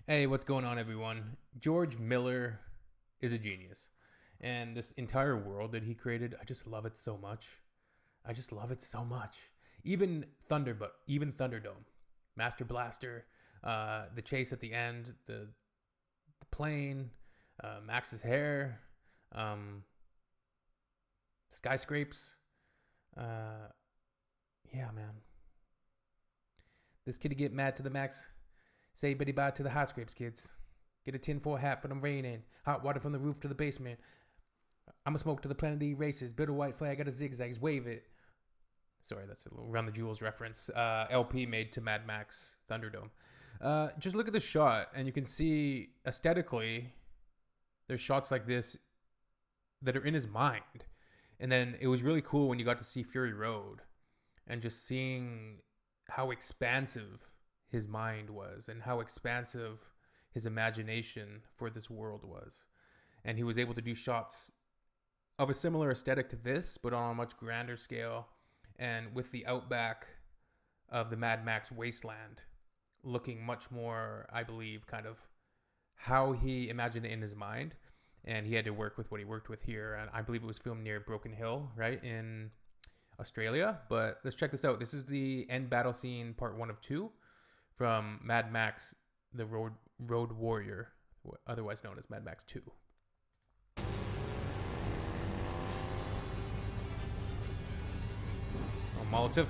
Hey, what's going on, everyone? George Miller is a genius. And this entire world that he created, I just love it so much. I just love it so much. Even Thunderdome, Master Blaster, the chase at the end, the plane, Max's hair, um, skyscrapes. Uh, yeah, man. This kid get mad to the max. Say bitty bye to the high scrapes, kids. Get a tinfoil hat for them raining. Hot water from the roof to the basement. I'ma smoke to the Planet E races. Build a white flag out of zigzags. Wave it. Sorry, that's a little Run the Jewels reference. LP made to Mad Max Thunderdome. Just look at the shot, and you can see aesthetically, there's shots like this that are in his mind. And then it was really cool when you got to see Fury Road and just seeing how expansive his mind was and how expansive his imagination for this world was. And he was able to do shots of a similar aesthetic to this, but on a much grander scale, and with the outback of the Mad Max wasteland looking much more, I believe, kind of how he imagined it in his mind. And he had to work with what he worked with here. And I believe it was filmed near Broken Hill, right, in Australia. But let's check this out. This is the end battle scene, part 1 of 2, from Mad Max, the Road Warrior, otherwise known as Mad Max 2. Oh, Molotov.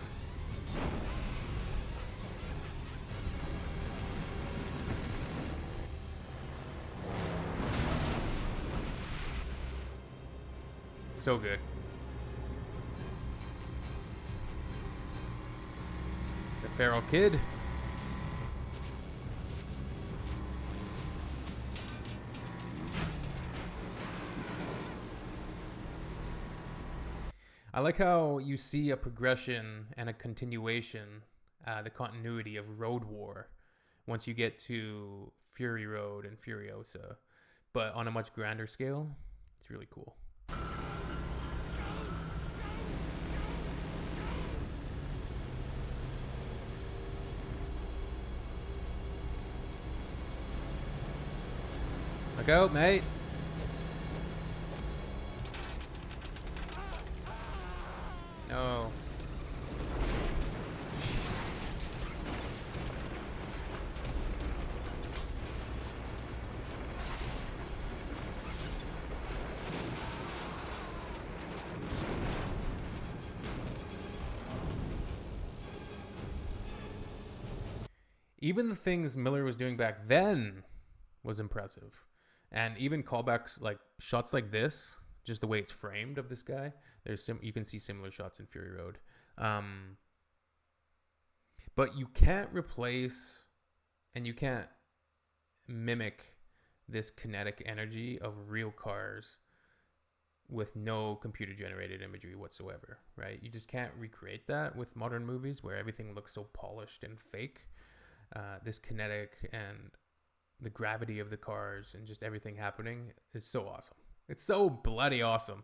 So good. The Feral Kid. I like how you see a progression and a continuation, the continuity of Road War once you get to Fury Road and Furiosa, but on a much grander scale. It's really cool. Look out, mate. No. Even the things Miller was doing back then was impressive. And even callbacks like shots like this, just the way it's framed of this guy, you can see similar shots in Fury Road. But you can't replace and you can't mimic this kinetic energy of real cars with no computer generated imagery whatsoever, right? You just can't recreate that with modern movies where everything looks so polished and fake. This kinetic and the gravity of the cars and just everything happening is so awesome. It's so bloody awesome.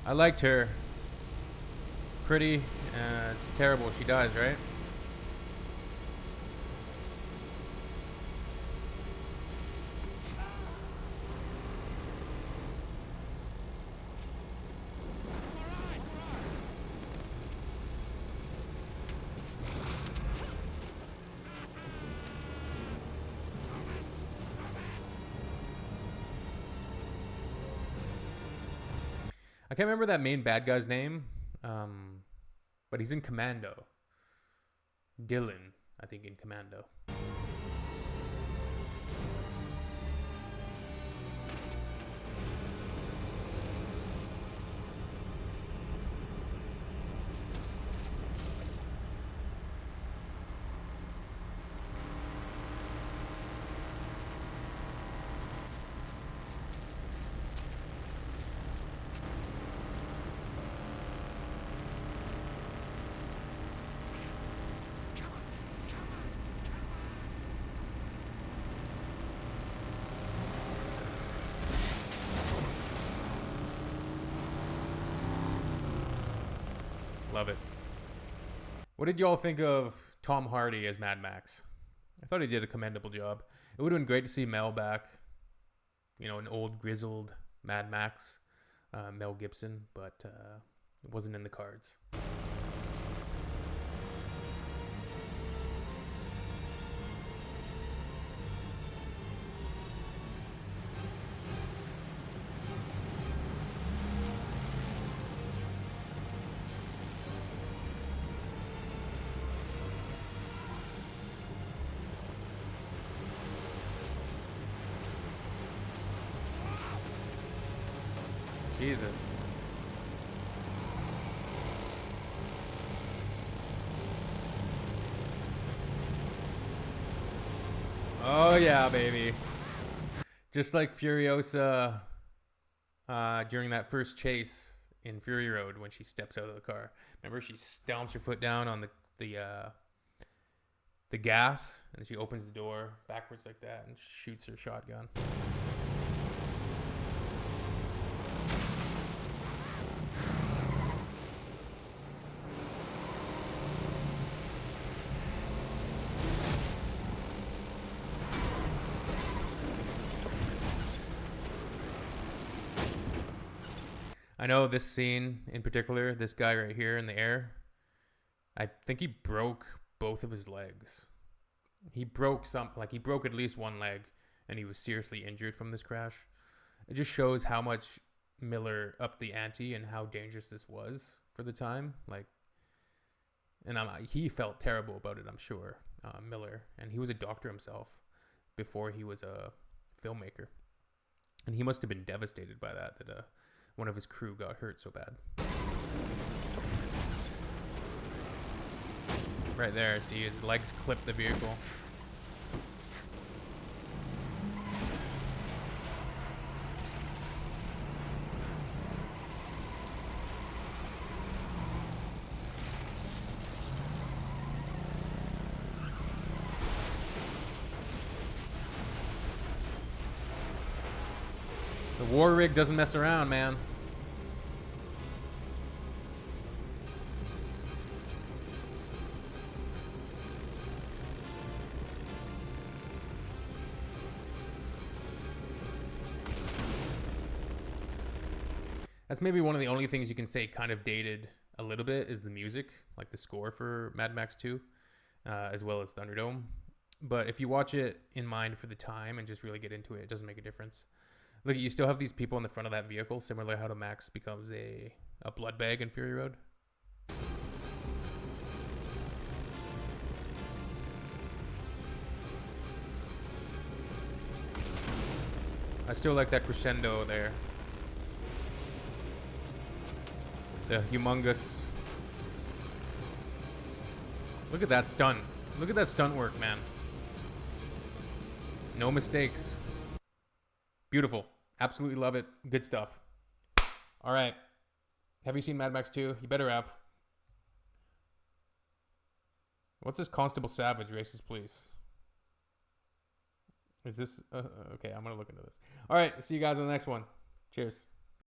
I liked her. Pretty. It's terrible. She dies, right? I can't remember that main bad guy's name, but he's in Commando. Dylan, I think, in Commando. Love it. What did y'all think of Tom Hardy as Mad Max? I thought he did a commendable job. It would have been great to see Mel back. You know, an old grizzled Mad Max, Mel Gibson, but it wasn't in the cards. Jesus. Oh yeah, baby. Just like Furiosa during that first chase in Fury Road when she steps out of the car. Remember, she stomps her foot down on the gas, and she opens the door backwards like that and shoots her shotgun. I know this scene in particular, this guy right here in the air, I think he broke both of his legs. He broke at least one leg, and he was seriously injured from this crash. It just shows how much Miller upped the ante and how dangerous this was for the time. He felt terrible about it, I'm sure, Miller. And he was a doctor himself before he was a filmmaker. And he must have been devastated by that one of his crew got hurt so bad. Right there, see his legs clip the vehicle. The war rig doesn't mess around, man. That's maybe one of the only things you can say kind of dated a little bit is the music, like the score for Mad Max 2, as well as Thunderdome. But if you watch it in mind for the time and just really get into it, it doesn't make a difference. Look, you still have these people in the front of that vehicle, similar how to Max becomes a blood bag in Fury Road. I still like that crescendo there. The humongous. Look at that stunt. Look at that stunt work, man. No mistakes. Beautiful. Absolutely love it. Good stuff. All right. Have you seen Mad Max 2? You better have. What's this Constable Savage racist police? Is this... okay, I'm going to look into this. All right. See you guys on the next one. Cheers.